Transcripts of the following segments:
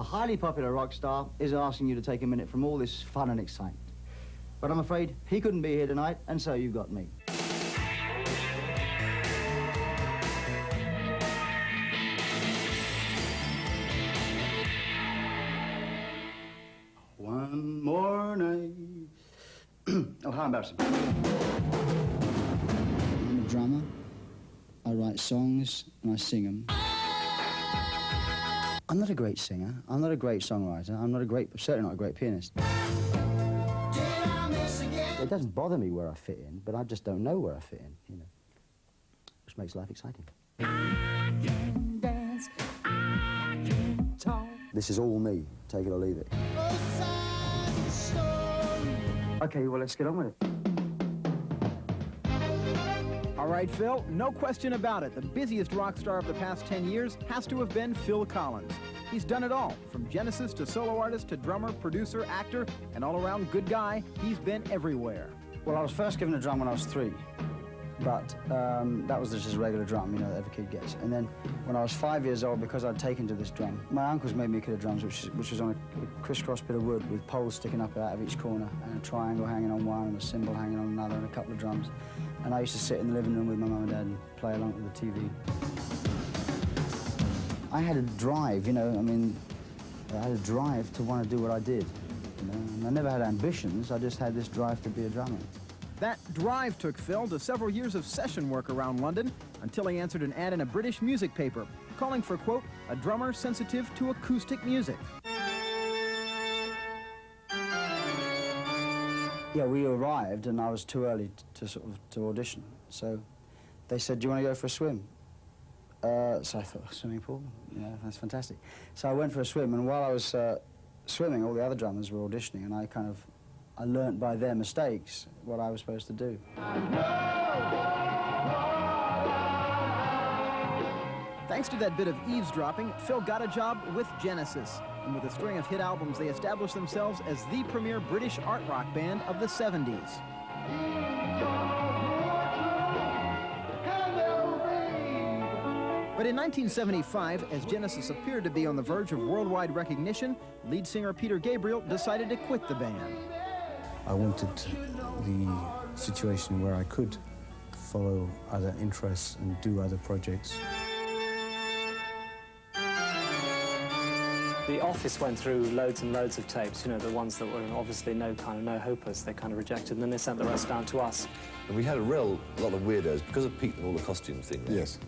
A highly popular rock star is asking you to take a minute from all this fun and excitement. But I'm afraid he couldn't be here tonight, and so you've got me. One more night. Oh, how embarrassing. I'm a drummer. I write songs and I sing them. I'm not a great singer. I'm not a great songwriter. Certainly not a great pianist. It doesn't bother me where I fit in, but I just don't know where I fit in, you know, which makes life exciting. I can dance, I can talk. This is all me. Take it or leave it. Okay, well, let's get on with it. All right, Phil, no question about it. The busiest rock star of the past 10 years has to have been Phil Collins. He's done it all, from Genesis to solo artist to drummer, producer, actor, and all-around good guy. He's been everywhere. Well, I was first given a drum when I was 3, but that was just a regular drum, you know, that every kid gets. And then when I was 5 years old, because I'd taken to this drum, my uncles made me a kit of drums, which was on a crisscross bit of wood with poles sticking up out of each corner, and a triangle hanging on one, and a cymbal hanging on another, and a couple of drums. And I used to sit in the living room with my mum and dad and play along with the TV. I had a drive, you know, I mean, I had a drive to want to do what I did, you know, and I never had ambitions, I just had this drive to be a drummer. That drive took Phil to several years of session work around London until he answered an ad in a British music paper calling for, quote, a drummer sensitive to acoustic music. Yeah, we arrived and I was too early to audition, so they said, do you want to go for a swim? So I thought, swimming pool? Yeah, that's fantastic. So I went for a swim, and while I was swimming, all the other drummers were auditioning, and I learnt by their mistakes what I was supposed to do. Thanks to that bit of eavesdropping, Phil got a job with Genesis, and with a string of hit albums, they established themselves as the premier British art rock band of the 70s. But in 1975, as Genesis appeared to be on the verge of worldwide recognition, lead singer Peter Gabriel decided to quit the band. I wanted the situation where I could follow other interests and do other projects. The office went through loads and loads of tapes, you know, the ones that were obviously no-hopers, they kind of rejected, and then they sent the rest down to us. And we had a lot of weirdos, because of Pete and all the costume things. Yes.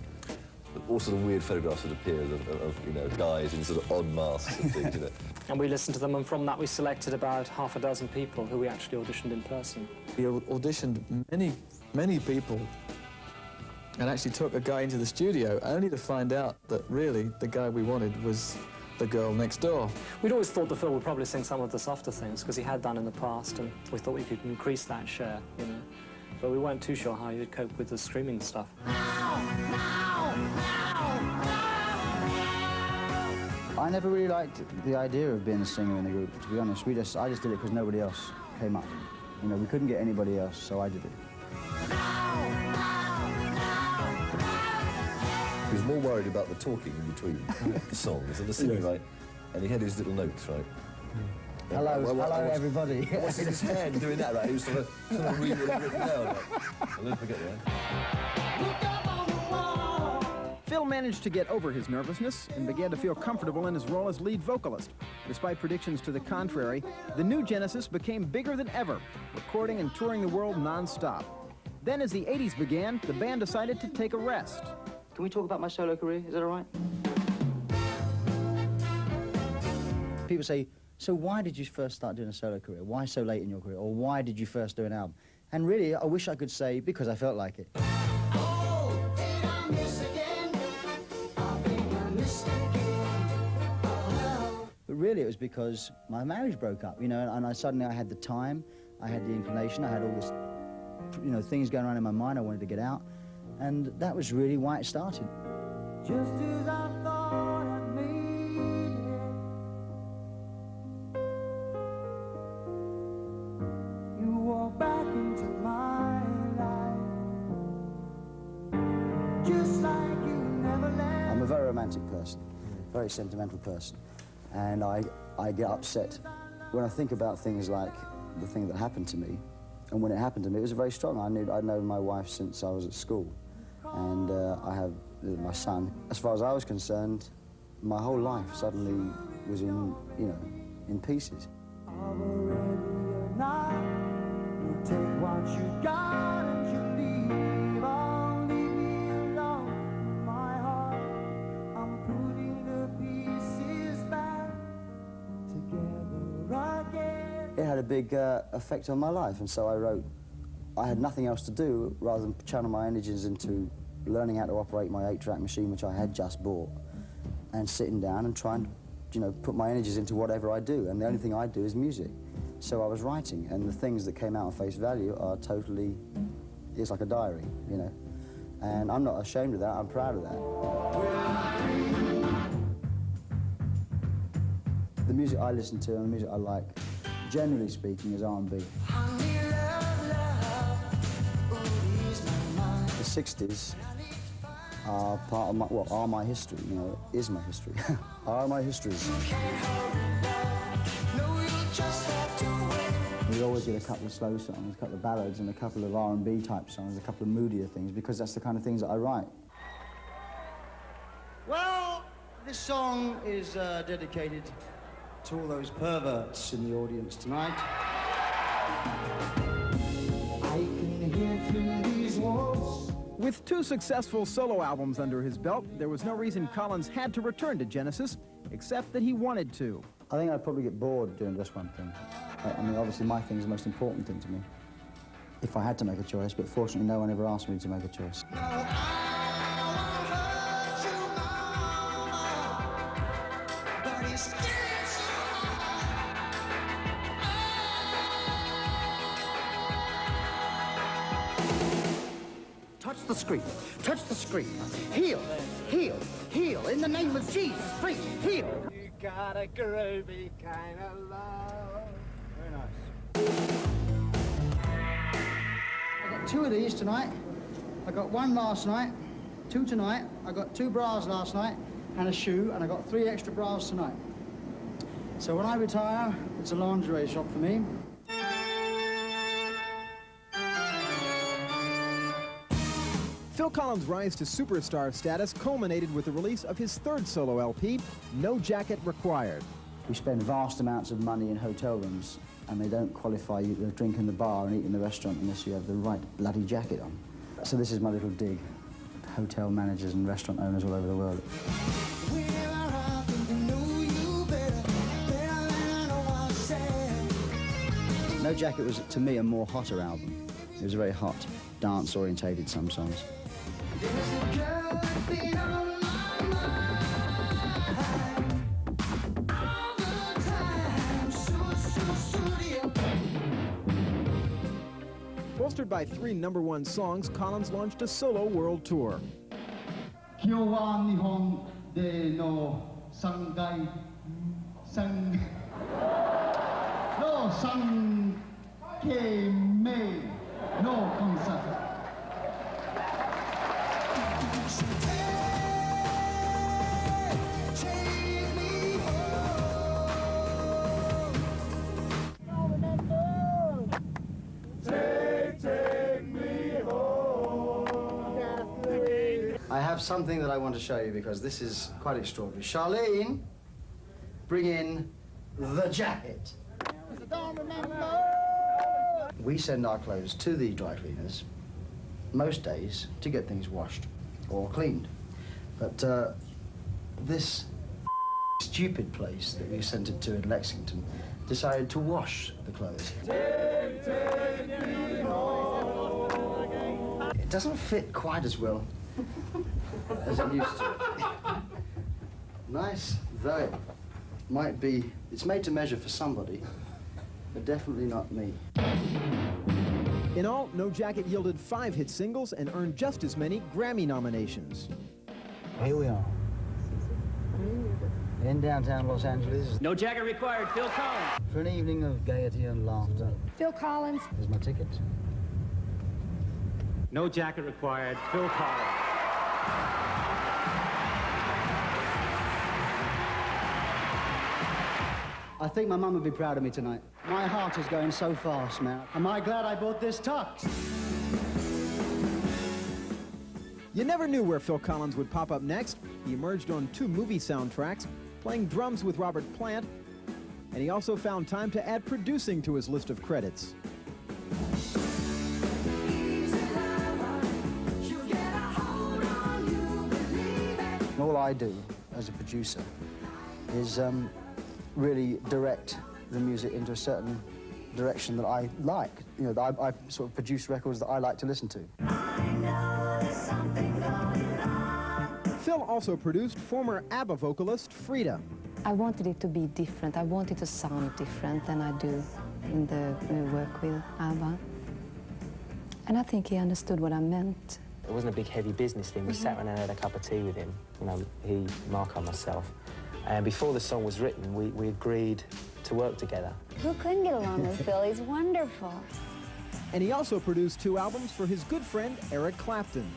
But also the weird photographs that appeared of you know, guys in sort of odd masks and things, you know. And we listened to them, and from that we selected about half a dozen people who we actually auditioned in person. We auditioned many people and actually took a guy into the studio only to find out that really the guy we wanted was the girl next door. We'd always thought that Phil would probably sing some of the softer things because he had done in the past, and we thought we could increase that share, you know. But we weren't too sure how he'd cope with the screaming stuff. I never really liked the idea of being a singer in the group, to be honest. I just did it because nobody else came up. You know, we couldn't get anybody else, so I did it. He was more worried about the talking in between the songs and the singing, right? And he had his little notes, right? Hello, everybody. What's his hand doing that, right? He was sort of reading it written down, right? I'll never forget that. Phil managed to get over his nervousness and began to feel comfortable in his role as lead vocalist. Despite predictions to the contrary, the new Genesis became bigger than ever, recording and touring the world non-stop. Then, as the 80s began, the band decided to take a rest. Can we talk about my solo career? Is that all right? People say, so why did you first start doing a solo career? Why so late in your career? Or why did you first do an album? And really, I wish I could say, because I felt like it. But really, it was because my marriage broke up, you know, and suddenly I had the time, I had the inclination, I had all this, you know, things going on in my mind. I wanted to get out, and that was really why it started. Just as I thought I'd made it, you walk back into my life, just like you never left. I'm a very romantic person, very sentimental person. And I get upset when I think about things like the thing that happened to me. And when it happened to me, it was very strong. I'd known my wife since I was at school. And I have my son. As far as I was concerned, my whole life suddenly was in, you know, in pieces. Take what you got and you leave. Oh, leave me alone, my heart. I'm putting the pieces back together again. It had a big effect on my life, and so I wrote. I had nothing else to do rather than channel my energies into learning how to operate my 8-track machine, which I had just bought, and sitting down and trying to, you know, put my energies into whatever I do. And the only thing I do is music. So I was writing, and the things that came out on face value are totally, it's like a diary, you know. And I'm not ashamed of that, I'm proud of that. The music I listen to and the music I like, generally speaking, is R&B. The 60s are part of my, well, are my history, you know, is my history, are my histories. We always get a couple of slow songs, a couple of ballads, and a couple of R&B type songs, a couple of moodier things, because that's the kind of things that I write. Well, this song is dedicated to all those perverts in the audience tonight. I can hear through these walls. With 2 successful solo albums under his belt, there was no reason Collins had to return to Genesis, except that he wanted to. I think I'd probably get bored doing just one thing. I mean, obviously my thing is the most important thing to me, if I had to make a choice, but fortunately no one ever asked me to make a choice. Touch the screen. Touch the screen. Heal. Heal. Heal. In the name of Jesus. Free. Heal. You got a groovy kind of love. Very nice. I got 2 of these tonight. I got 1 last night, 2 tonight. I got 2 bras last night and a shoe, and I got 3 extra bras tonight. So when I retire, it's a lingerie shop for me. Phil Collins' rise to superstar status culminated with the release of his 3rd solo LP, No Jacket Required. We spend vast amounts of money in hotel rooms, and they don't qualify you to drink in the bar and eat in the restaurant unless you have the right bloody jacket on. So this is my little dig at hotel managers and restaurant owners all over the world. No Jacket was, to me, a more hotter album. It was very hot, dance-orientated, some songs. Bolstered by 3 #1 songs, Collins launched a solo world tour. I have something that I want to show you because this is quite extraordinary. Charlene, bring in the jacket. We send our clothes to the dry cleaners most days to get things washed or cleaned. But this stupid place that we sent it to in Lexington decided to wash the clothes. It doesn't fit quite as well as it used to. Nice, though it might be, it's made to measure for somebody, but definitely not me. In all, No Jacket yielded 5 hit singles and earned just as many Grammy nominations. Here we are, in downtown Los Angeles. No Jacket Required, Phil Collins. For an evening of gaiety and laughter. Phil Collins. Here's my ticket. No Jacket Required, Phil Collins. I think my mum would be proud of me tonight. My heart is going so fast, man. Am I glad I bought this tux? You never knew where Phil Collins would pop up next. He emerged on 2 movie soundtracks, playing drums with Robert Plant, and he also found time to add producing to his list of credits. All I do as a producer is really direct the music into a certain direction that I like. You know, I sort of produce records that I like to listen to. Phil also produced former ABBA vocalist Frida. I wanted it to be different. I wanted to sound different than I do in the work with ABBA. And I think he understood what I meant. It wasn't a big, heavy business thing. We sat around and had a cup of tea with him, you know, he, Marco and myself. And before the song was written, we agreed to work together. Who couldn't get along with Phil? He's wonderful. And he also produced 2 albums for his good friend Eric Clapton.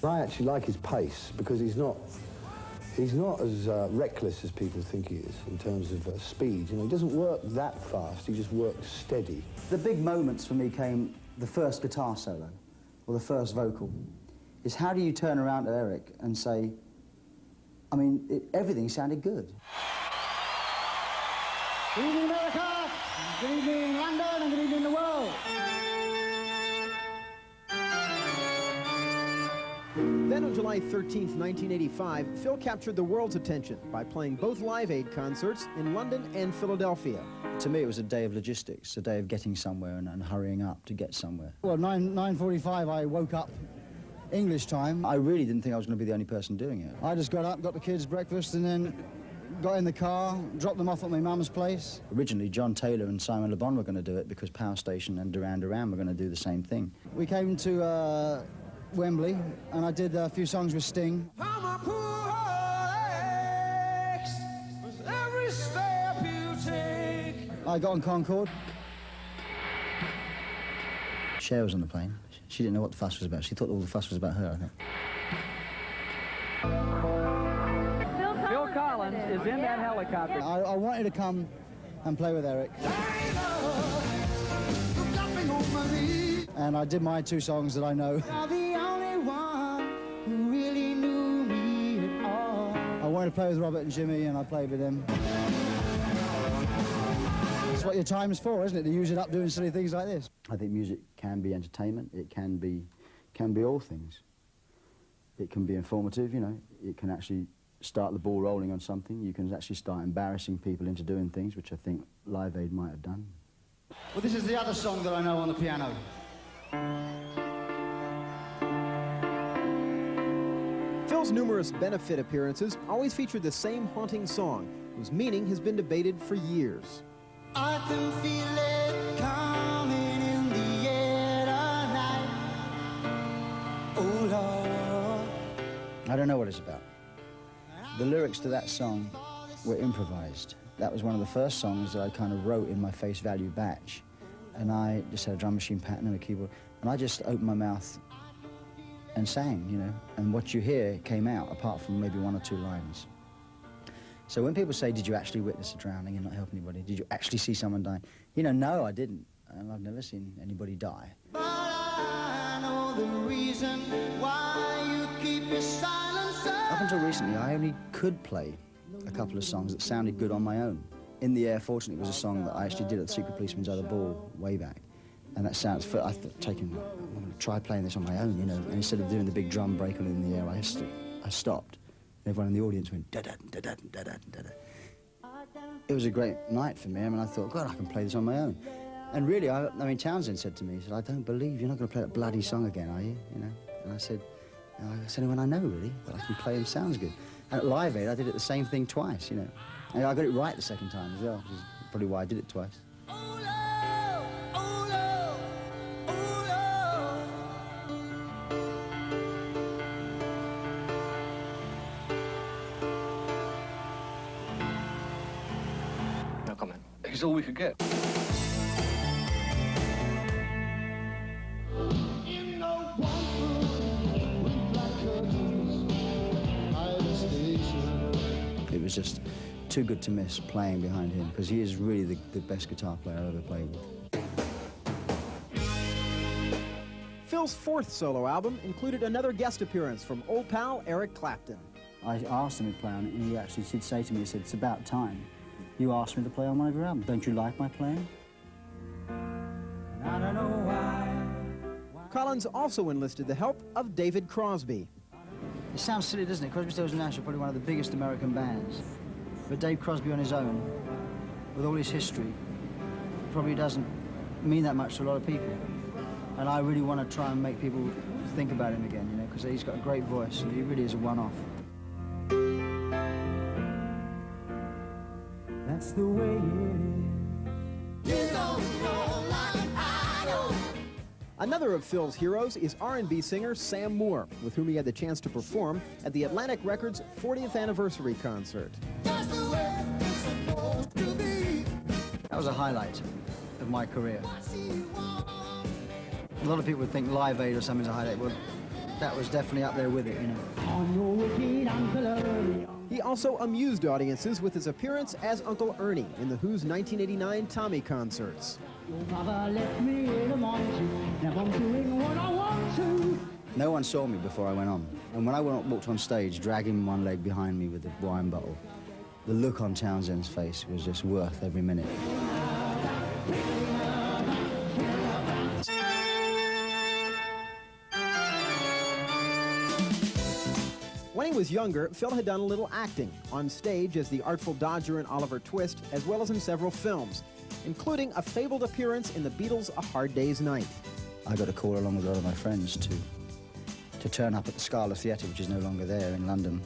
I actually like his pace because he's not as reckless as people think he is in terms of speed. You know, he doesn't work that fast, he just works steady. The big moments for me came the first guitar solo, or the first vocal, is how do you turn around to Eric and say, I mean, everything sounded good. Good evening, America, good evening, London, and good evening, the world. Then on July 13th, 1985, Phil captured the world's attention by playing both Live Aid concerts in London and Philadelphia. To me, it was a day of logistics, a day of getting somewhere and hurrying up to get somewhere. Well, 9:45, I woke up English time. I really didn't think I was going to be the only person doing it. I just got up, got the kids breakfast, and then got in the car, dropped them off at my mum's place. Originally, John Taylor and Simon Le Bon were going to do it because Power Station and Duran Duran were going to do the same thing. We came to Wembley, and I did a few songs with Sting. I got on Concorde. Cher was on the plane. She didn't know what the fuss was about. She thought all the fuss was about her, I think. Phil Collins is in that helicopter. I wanted to come and play with Eric. And I did my 2 songs that I know. You're the only one who really knew me at all. I wanted to play with Robert and Jimmy, and I played with them. That's what your time's for, isn't it? To use it up doing silly things like this. I think music can be entertainment. It can be all things. It can be informative, you know. It can actually start the ball rolling on something. You can actually start embarrassing people into doing things, which I think Live Aid might have done. Well, this is the other song that I know on the piano. Phil's numerous benefit appearances always featured the same haunting song, whose meaning has been debated for years. I can feel it coming in the air tonight. Oh Lord. I don't know what it's about. The lyrics to that song were improvised. That was one of the first songs that I kind of wrote in my face value batch. And I just had a drum machine pattern and a keyboard. And I just opened my mouth and sang, you know. And what you hear came out, apart from maybe 1 or 2 lines. So when people say, did you actually witness a drowning and not help anybody? Did you actually see someone die? You know, no, I didn't. And I've never seen anybody die. But I know the reason why you keep your silence. Up until recently, I only could play a couple of songs that sounded good on my own. In the Air, fortunately, was a song that I actually did at the Secret Policeman's Other Ball way back. And that sounds, I thought, I'm going to try playing this on my own, you know. And instead of doing the big drum break on In the Air, I stopped. Everyone in the audience went da da da da da da da da. It was a great night for me. I mean, I thought, God, I can play this on my own. And really, I mean, Townsend said to me, he said, I don't believe you're not going to play that bloody song again, are you? You know. And I said, it's the only one I know, really, that I can play and sounds good. And at Live Aid, I did it the same thing twice, you know. And I got it right the second time as well, which is probably why I did it twice. No comment. He's all we could get. In the one room, was just too good to miss playing behind him, because he is really the best guitar player I've ever played with. Phil's fourth solo album included another guest appearance from old pal Eric Clapton. I asked him to play on it, and he actually did say to me, he said, "It's about time you asked me to play on one of your albums. Don't you like my playing?" I don't know why. Collins also enlisted the help of David Crosby. It sounds silly, doesn't it? Crosby, Stills, Nash are probably one of the biggest American bands. But Dave Crosby on his own, with all his history, probably doesn't mean that much to a lot of people. And I really want to try and make people think about him again, you know, because he's got a great voice and he really is a one-off. That's the way it is. You don't know like I know. Another of Phil's heroes is R&B singer Sam Moore, with whom he had the chance to perform at the Atlantic Records 40th anniversary concert. That's the way it's supposed to be. That was a highlight of my career. A lot of people would think Live Aid or something's a highlight. Well, that was definitely up there with it, you know. He also amused audiences with his appearance as Uncle Ernie in The Who's 1989 Tommy concerts. No one saw me before I went on. And when I walked on stage, dragging one leg behind me with a wine bottle, the look on Townsend's face was just worth every minute. When he was younger, Phil had done a little acting, on stage as the Artful Dodger in Oliver Twist, as well as in several films, including a fabled appearance in the Beatles' A Hard Day's Night. I got a call along with a lot of my friends to turn up at the Scala Theatre, which is no longer there in London,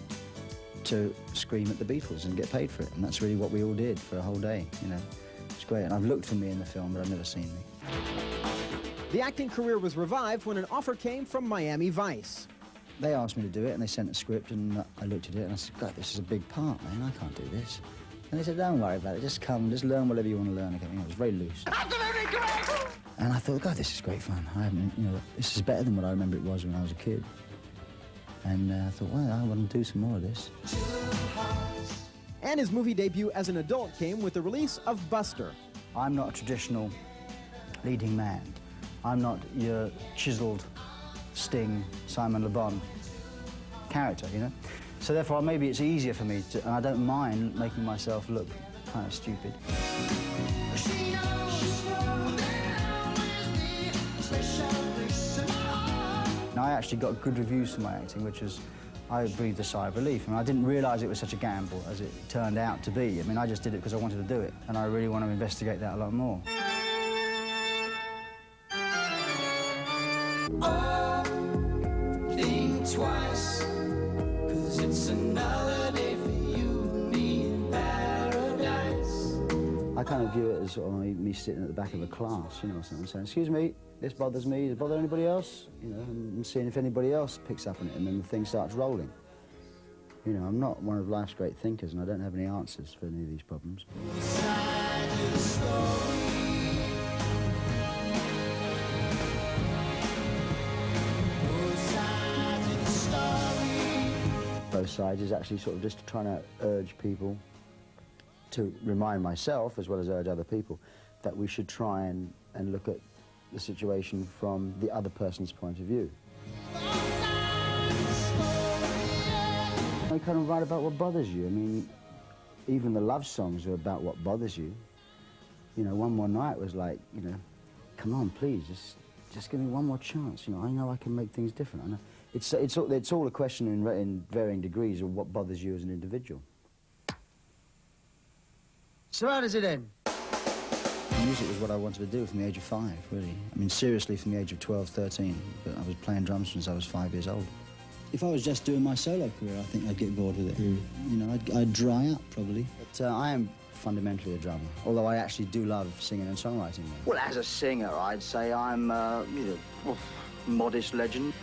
to scream at the Beatles and get paid for it. And that's really what we all did for a whole day, you know. It's great. And I've looked for me in the film, but I've never seen me. The acting career was revived when an offer came from Miami Vice. They asked me to do it, and they sent a script, and I looked at it, and I said, God, this is a big part, man. I can't do this. And they said, don't worry about it. Just come, just learn whatever you want to learn. Again, you know, it was very loose. Absolutely correct! And I thought, God, this is great fun. I haven't, you know, this is better than what I remember it was when I was a kid. And I thought, well, I want to do some more of this. And his movie debut as an adult came with the release of Buster. I'm not a traditional leading man. I'm not your chiseled Sting, Simon Le Bon character, you know? So therefore, maybe it's easier for me to, and I don't mind making myself look kind of stupid. I actually got good reviews for my acting, which was, I breathed a sigh of relief. I mean, I didn't realise it was such a gamble as it turned out to be. I mean, I just did it because I wanted to do it, and I really want to investigate that a lot more. Think twice, 'cause it's another day for you and me in paradise. I kind of view it as sort of me sitting at the back of a class, you know, something, saying, excuse me, this bothers me, does it bother anybody else? You know, and seeing if anybody else picks up on it, and then the thing starts rolling. You know, I'm not one of life's great thinkers, and I don't have any answers for any of these problems. Both sides is actually sort of just trying to urge people to remind myself, as well as urge other people, that we should try and look at the situation from the other person's point of view. I kind of write about what bothers you. I mean, even the love songs are about what bothers you. You know, One More Night was like, you know, come on, please, just give me one more chance. You know I can make things different. I know. It's all a question in varying degrees of what bothers you as an individual. So how does it end? Music was what I wanted to do from the age of 5, really. I mean, seriously, from the age of 12, 13. But I was playing drums since I was 5 years old. If I was just doing my solo career, I think I'd get bored with it. You know, I'd dry up, probably. But I am fundamentally a drummer, although I actually do love singing and songwriting. Well, as a singer, I'd say I'm, you know, modest legend.